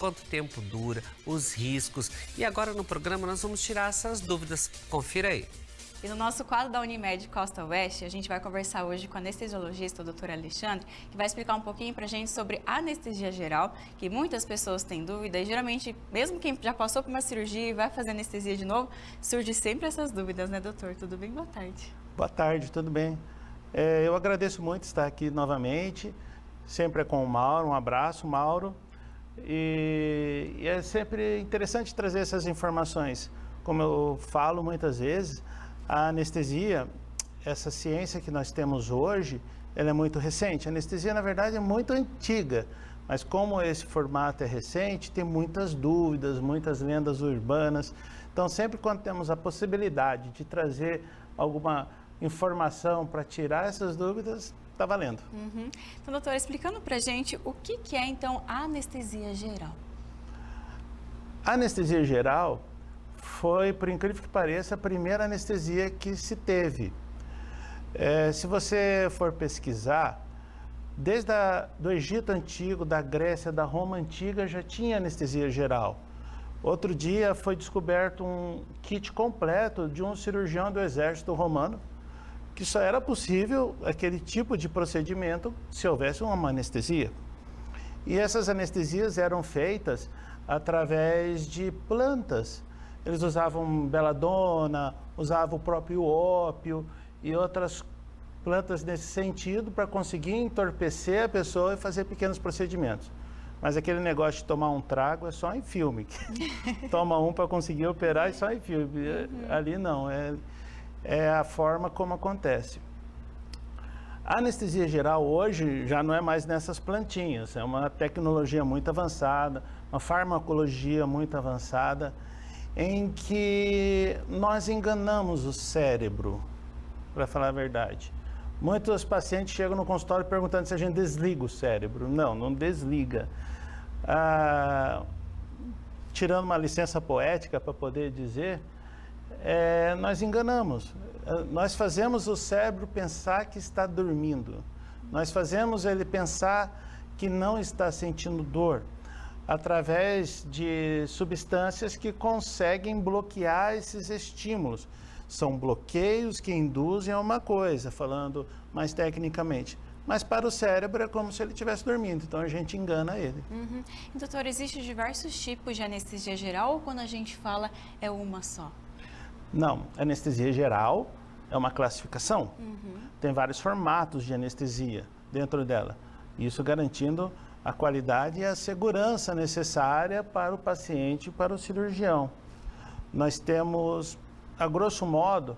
quanto tempo dura, os riscos. E agora no programa nós vamos tirar essas dúvidas. Confira aí. E no nosso quadro da Unimed Costa Oeste, a gente vai conversar hoje com o anestesiologista, o Dr. Alexandre, que vai explicar um pouquinho pra gente sobre anestesia geral, que muitas pessoas têm dúvida e geralmente, mesmo quem já passou por uma cirurgia e vai fazer anestesia de novo, surge sempre essas dúvidas, né, doutor? Tudo bem? Boa tarde. Boa tarde, tudo bem? Eu agradeço muito estar aqui novamente, sempre é com o Mauro, um abraço, Mauro, e é sempre interessante trazer essas informações. Como eu falo muitas vezes, a anestesia, essa ciência que nós temos hoje, ela é muito recente. A anestesia, na verdade, é muito antiga, mas como esse formato é recente, tem muitas dúvidas, muitas lendas urbanas. Então, sempre quando temos a possibilidade de trazer alguma informação para tirar essas dúvidas, está valendo. Então, doutora, explicando para a gente o que é, então, a anestesia geral. A anestesia geral foi, por incrível que pareça, a primeira anestesia que se teve. Se você for pesquisar, desde do Egito Antigo, da Grécia, da Roma Antiga, já tinha anestesia geral. Outro dia foi descoberto um kit completo de um cirurgião do exército romano, que só era possível aquele tipo de procedimento se houvesse uma anestesia. E essas anestesias eram feitas através de plantas. Eles usavam beladona, usavam o próprio ópio e outras plantas nesse sentido para conseguir entorpecer a pessoa e fazer pequenos procedimentos. Mas aquele negócio de tomar um trago é só em filme. Toma um para conseguir operar e só em filme. Ali não, é a forma como acontece. A anestesia geral hoje já não é mais nessas plantinhas, é uma tecnologia muito avançada, uma farmacologia muito avançada, em que nós enganamos o cérebro, para falar a verdade. Muitos pacientes chegam no consultório perguntando se a gente desliga o cérebro. Não, não desliga. Tirando uma licença poética para poder dizer, nós enganamos. Nós fazemos o cérebro pensar que está dormindo. Nós fazemos ele pensar que não está sentindo dor, através de substâncias que conseguem bloquear esses estímulos. São bloqueios que induzem a uma coisa, falando mais tecnicamente. Mas para o cérebro é como se ele estivesse dormindo, então a gente engana ele. Doutor, existem diversos tipos de anestesia geral ou quando a gente fala é uma só? Não, anestesia geral é uma classificação. Tem vários formatos de anestesia dentro dela. Isso garantindo a qualidade e a segurança necessária para o paciente e para o cirurgião. Nós temos, a grosso modo,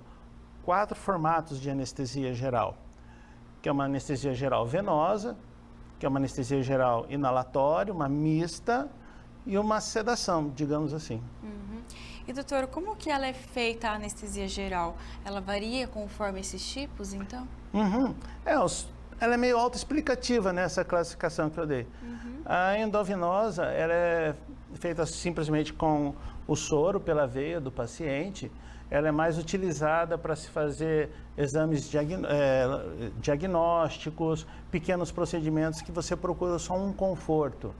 4 formatos de anestesia geral, que é uma anestesia geral venosa, que é uma anestesia geral inalatória, uma mista e uma sedação, digamos assim. E doutor, como que ela é feita, a anestesia geral? Ela varia conforme esses tipos, então? Ela é meio autoexplicativa nessa classificação que eu dei. A endovenosa, ela é feita simplesmente com o soro pela veia do paciente. Ela é mais utilizada para se fazer exames diagnósticos, pequenos procedimentos que você procura só um conforto.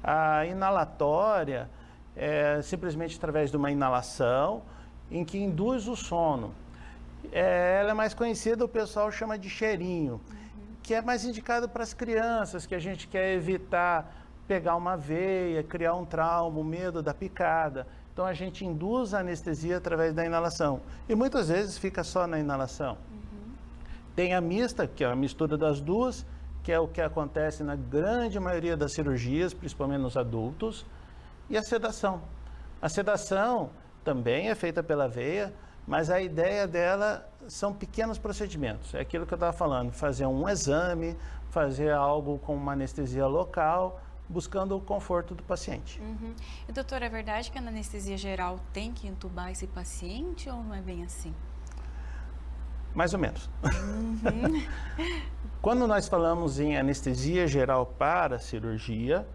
A inalatória é simplesmente através de uma inalação em que induz o sono. Ela é mais conhecida, o pessoal chama de cheirinho, que é mais indicado para as crianças, que a gente quer evitar pegar uma veia, criar um trauma, o medo da picada. Então a gente induz a anestesia através da inalação. E muitas vezes fica só na inalação. Tem a mista, que é a mistura das duas, que é o que acontece na grande maioria das cirurgias, principalmente nos adultos, e a sedação. A sedação também é feita pela veia, mas a ideia dela são pequenos procedimentos. É aquilo que eu estava falando, fazer um exame, fazer algo com uma anestesia local, buscando o conforto do paciente. E doutor, é verdade que na anestesia geral tem que entubar esse paciente ou não é bem assim? Mais ou menos. Quando nós falamos em anestesia geral para cirurgia,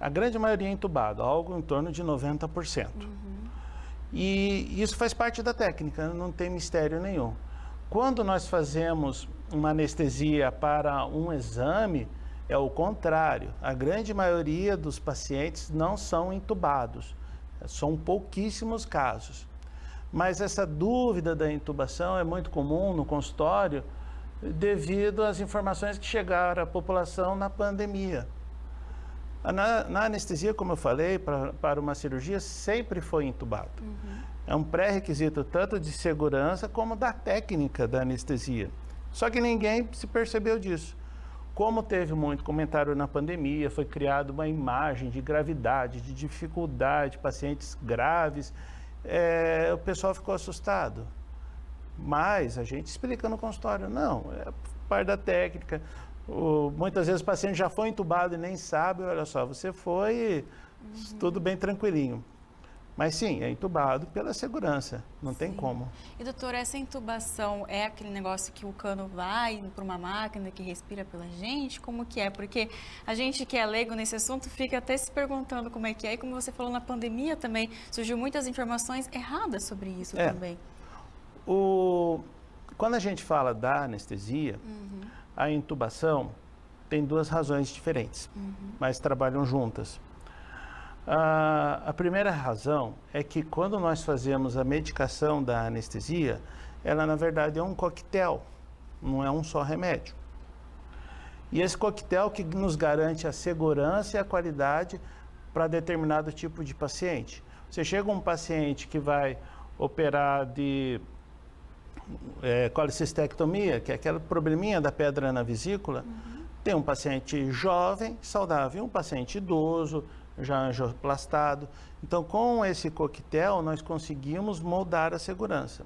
a grande maioria é entubado, algo em torno de 90%. E isso faz parte da técnica, não tem mistério nenhum. Quando nós fazemos uma anestesia para um exame, É o contrário. A grande maioria dos pacientes não são intubados. São pouquíssimos casos. Mas essa dúvida da intubação é muito comum no consultório devido às informações que chegaram à população na pandemia. Na anestesia, como eu falei, para uma cirurgia, sempre foi intubado. É um pré-requisito tanto de segurança como da técnica da anestesia. Só que ninguém se percebeu disso. Como teve muito comentário na pandemia, foi criada uma imagem de gravidade, de dificuldade, pacientes graves, o pessoal ficou assustado. Mas a gente explica no consultório, não, é parte da técnica. Muitas vezes o paciente já foi entubado e nem sabe, olha só, você foi, tudo bem tranquilinho. Mas sim, é intubado pela segurança, não tem como. E doutor, essa intubação é aquele negócio que o cano vai para uma máquina que respira pela gente? Como que é? Porque a gente que é leigo nesse assunto fica até se perguntando como é que é. E como você falou, na pandemia também surgiu muitas informações erradas sobre isso também. Quando a gente fala da anestesia, a intubação tem duas razões diferentes, mas trabalham juntas. A primeira razão é que quando nós fazemos a medicação da anestesia, ela na verdade é um coquetel, não é um só remédio. E esse coquetel que nos garante a segurança e a qualidade para determinado tipo de paciente. Você chega um paciente que vai operar de colicistectomia, que é aquele probleminha da pedra na vesícula, tem um paciente jovem, saudável, um paciente idoso, já angioplastado. Então, com esse coquetel, nós conseguimos moldar a segurança.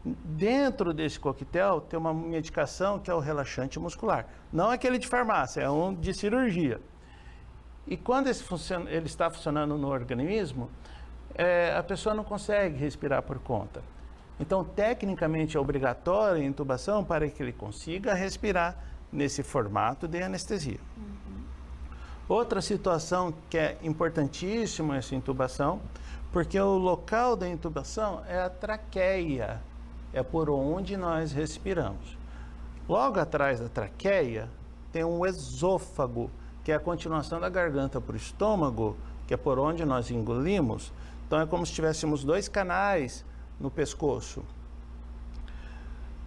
Dentro desse coquetel, tem uma medicação que é o relaxante muscular. Não aquele de farmácia, é um de cirurgia. E quando ele está funcionando no organismo, a pessoa não consegue respirar por conta. Então, tecnicamente, é obrigatória a intubação para que ele consiga respirar nesse formato de anestesia. Outra situação que é importantíssima essa intubação, porque o local da intubação é a traqueia, é por onde nós respiramos. Logo atrás da traqueia tem um esôfago, que é a continuação da garganta para o estômago, que é por onde nós engolimos. Então é como se tivéssemos dois canais no pescoço.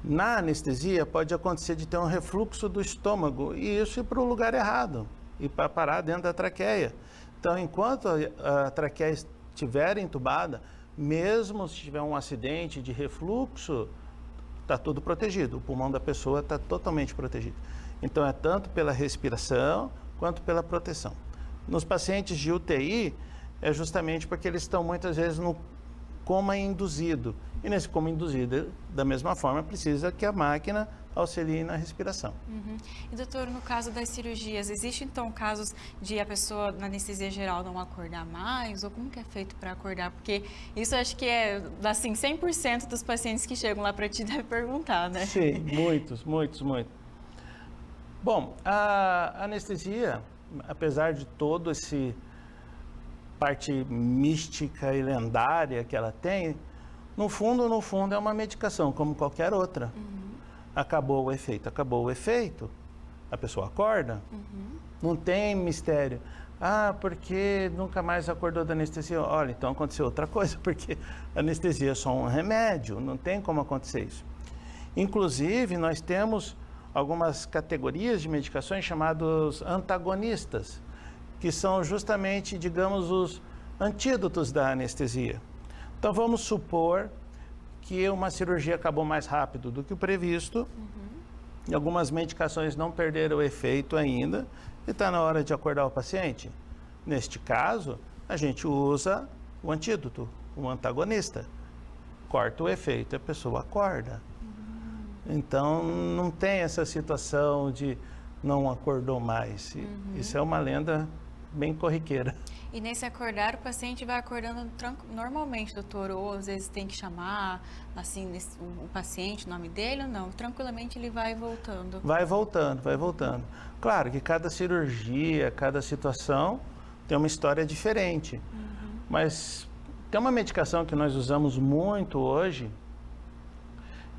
Na anestesia pode acontecer de ter um refluxo do estômago e isso ir para o lugar errado e para parar dentro da traqueia. Então, enquanto a traqueia estiver entubada, mesmo se tiver um acidente de refluxo, está tudo protegido. O pulmão da pessoa está totalmente protegido. Então, é tanto pela respiração quanto pela proteção. Nos pacientes de UTI, é justamente porque eles estão muitas vezes no coma induzido. E nesse coma induzido, da mesma forma, precisa que a máquina auxilie na respiração. E doutor, no caso das cirurgias, existe então casos de a pessoa na anestesia geral não acordar mais? Ou como que é feito para acordar? Porque isso acho que é, assim, 100% dos pacientes que chegam lá para ti devem perguntar, né? Sim, muitos. Bom, a anestesia, apesar de todo esse parte mística e lendária que ela tem, no fundo é uma medicação, como qualquer outra. Acabou o efeito, a pessoa acorda, não tem mistério. Ah, porque nunca mais acordou da anestesia? Olha, então aconteceu outra coisa, porque a anestesia é só um remédio, não tem como acontecer isso. Inclusive, nós temos algumas categorias de medicações chamadas antagonistas, que são justamente, digamos, os antídotos da anestesia. Então, vamos supor que uma cirurgia acabou mais rápido do que o previsto, e algumas medicações não perderam o efeito ainda, e está na hora de acordar o paciente. Neste caso, a gente usa o antídoto, o antagonista. Corta o efeito e a pessoa acorda. Então, não tem essa situação de não acordou mais. Isso é uma lenda bem corriqueira. E nesse acordar, o paciente vai acordando normalmente, doutor? Ou às vezes tem que chamar, assim, o paciente, o nome dele ou não? Tranquilamente ele vai voltando? Vai voltando. Claro que cada cirurgia, cada situação tem uma história diferente. Mas tem uma medicação que nós usamos muito hoje,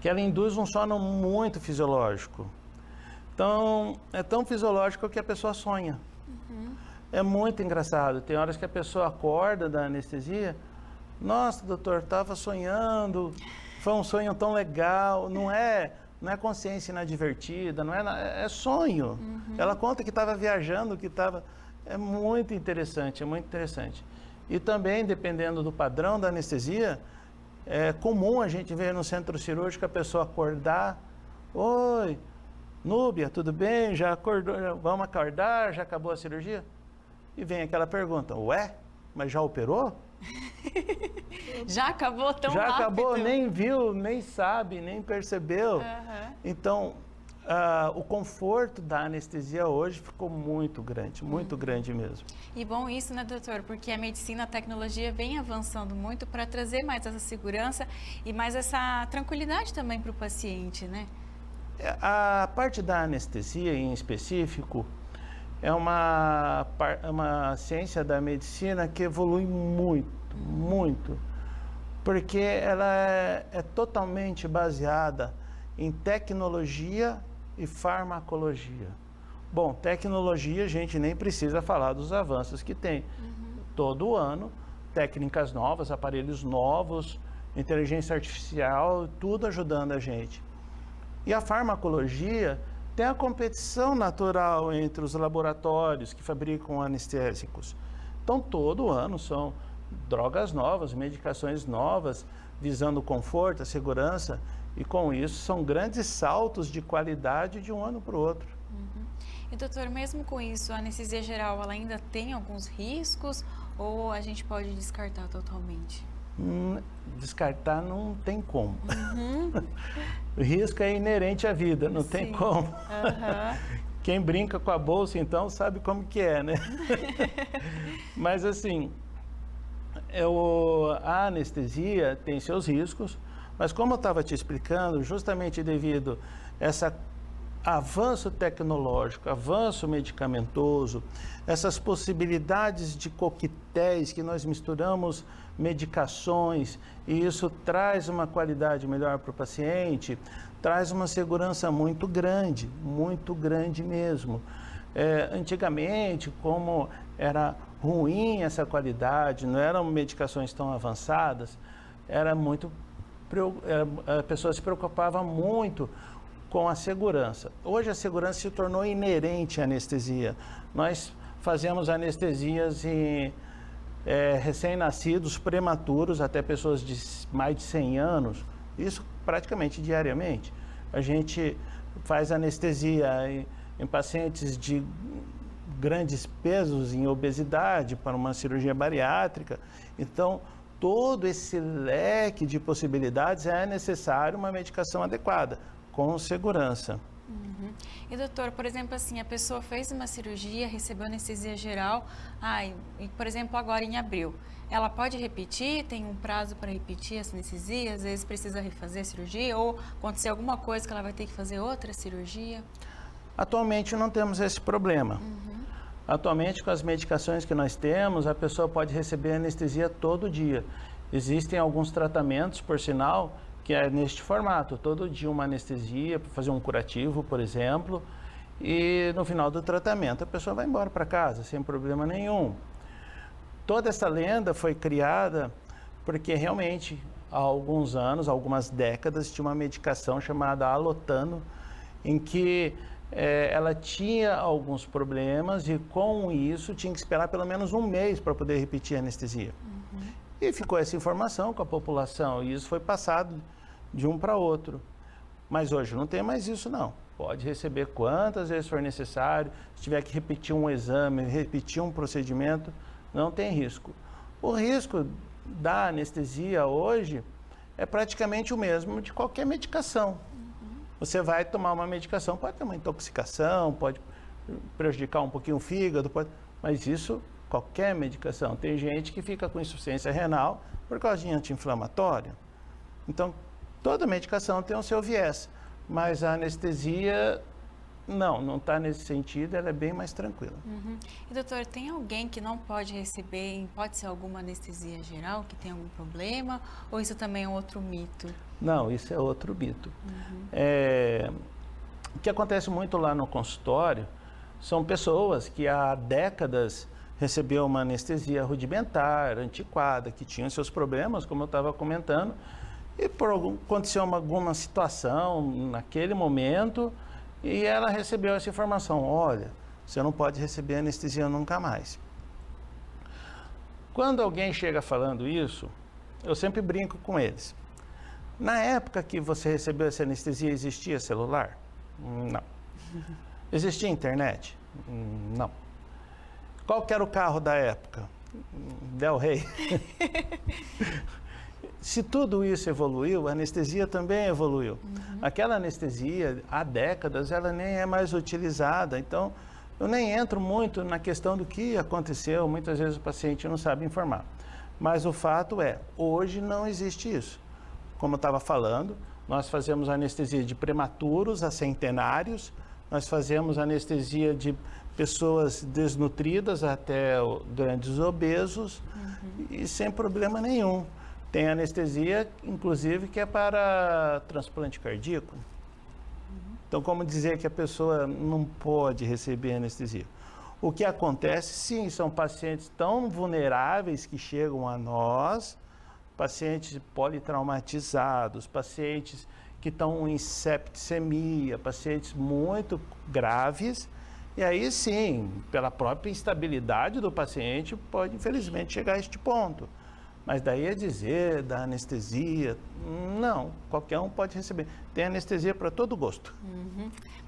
que ela induz um sono muito fisiológico. Então, é tão fisiológico que a pessoa sonha. É muito engraçado. Tem horas que a pessoa acorda da anestesia. Nossa, doutor, estava sonhando. Foi um sonho tão legal. Não é consciência inadvertida, é sonho. Ela conta que estava viajando, que estava... É muito interessante, é muito interessante. E também, dependendo do padrão da anestesia, é comum a gente ver no centro cirúrgico a pessoa acordar. Oi, Núbia, tudo bem? Já acordou? Vamos acordar? Já acabou a cirurgia? E vem aquela pergunta, ué, mas já operou? Já acabou tão rápido? Já acabou, nem viu, nem sabe, nem percebeu. Então, o conforto da anestesia hoje ficou muito grande mesmo. E bom isso, né, doutor? Porque a medicina, a tecnologia vem avançando muito para trazer mais essa segurança e mais essa tranquilidade também para o paciente, né? A parte da anestesia em específico é uma ciência da medicina que evolui muito, porque ela é totalmente baseada em tecnologia e farmacologia. Bom, tecnologia a gente nem precisa falar dos avanços que tem. Todo ano, técnicas novas, aparelhos novos, inteligência artificial, tudo ajudando a gente. E a farmacologia tem a competição natural entre os laboratórios que fabricam anestésicos. Então, todo ano são drogas novas, medicações novas, visando o conforto, a segurança, e com isso são grandes saltos de qualidade de um ano para o outro. E doutor, mesmo com isso, a anestesia geral ela ainda tem alguns riscos ou a gente pode descartar totalmente? Descartar não tem como. O risco é inerente à vida, não tem como. Quem brinca com a bolsa, então, sabe como que é, né? Mas, assim, a anestesia tem seus riscos, mas como eu estava te explicando, justamente devido a esse avanço tecnológico, avanço medicamentoso, essas possibilidades de coquetéis que nós misturamos medicações e isso traz uma qualidade melhor para o paciente, traz uma segurança muito grande mesmo. Antigamente, como era ruim essa qualidade, não eram medicações tão avançadas, a pessoa se preocupava muito com a segurança. Hoje a segurança se tornou inerente à anestesia. Nós fazemos anestesias em recém-nascidos, prematuros, até pessoas de mais de 100 anos, isso praticamente diariamente. A gente faz anestesia em pacientes de grandes pesos, em obesidade, para uma cirurgia bariátrica. Então, todo esse leque de possibilidades é necessário uma medicação adequada, com segurança. E doutor, por exemplo, assim, a pessoa fez uma cirurgia, recebeu anestesia geral, e, por exemplo, agora em abril, ela pode repetir? Tem um prazo para repetir essa anestesia? Às vezes precisa refazer a cirurgia ou acontecer alguma coisa que ela vai ter que fazer outra cirurgia? Atualmente não temos esse problema. Atualmente, com as medicações que nós temos, a pessoa pode receber anestesia todo dia. Existem alguns tratamentos, por sinal, que é neste formato, todo dia uma anestesia para fazer um curativo, por exemplo, e no final do tratamento a pessoa vai embora para casa sem problema nenhum. Toda essa lenda foi criada porque realmente há alguns anos, algumas décadas, tinha uma medicação chamada Alotano, em que ela tinha alguns problemas e com isso tinha que esperar pelo menos um mês para poder repetir a anestesia. E ficou essa informação com a população e isso foi passado de um para outro. Mas hoje não tem mais isso não. Pode receber quantas vezes for necessário, se tiver que repetir um exame, repetir um procedimento, não tem risco. O risco da anestesia hoje é praticamente o mesmo de qualquer medicação. Você vai tomar uma medicação, pode ter uma intoxicação, pode prejudicar um pouquinho o fígado, mas isso qualquer medicação. Tem gente que fica com insuficiência renal por causa de anti-inflamatório. Então, toda medicação tem o seu viés, mas a anestesia não está nesse sentido, ela é bem mais tranquila. E doutor, tem alguém que não pode receber, pode ser alguma anestesia geral, que tem algum problema, ou isso também é outro mito? Não, isso é outro mito. O que acontece muito lá no consultório são pessoas que há décadas recebiam uma anestesia rudimentar, antiquada, que tinham seus problemas, como eu estava comentando, e aconteceu alguma situação naquele momento e ela recebeu essa informação: olha, você não pode receber anestesia nunca mais. Quando alguém chega falando isso, eu sempre brinco com eles. Na época que você recebeu essa anestesia, existia celular? Não. Existia internet? Não. Qual que era o carro da época? Del Rey. Se tudo isso evoluiu, a anestesia também evoluiu. Aquela anestesia, há décadas, ela nem é mais utilizada. Então, eu nem entro muito na questão do que aconteceu. Muitas vezes o paciente não sabe informar. Mas o fato é, hoje não existe isso. Como eu estava falando, nós fazemos anestesia de prematuros a centenários, nós fazemos anestesia de pessoas desnutridas até grandes obesos e sem problema nenhum. Tem anestesia, inclusive, que é para transplante cardíaco. Então, como dizer que a pessoa não pode receber anestesia? O que acontece, sim, são pacientes tão vulneráveis que chegam a nós, pacientes politraumatizados, pacientes que estão em septicemia, pacientes muito graves, e aí sim, pela própria instabilidade do paciente, pode infelizmente chegar a este ponto. Mas daí a dizer da anestesia, não, qualquer um pode receber. Tem anestesia para todo gosto.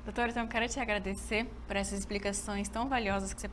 Doutor, então eu quero te agradecer por essas explicações tão valiosas que você passou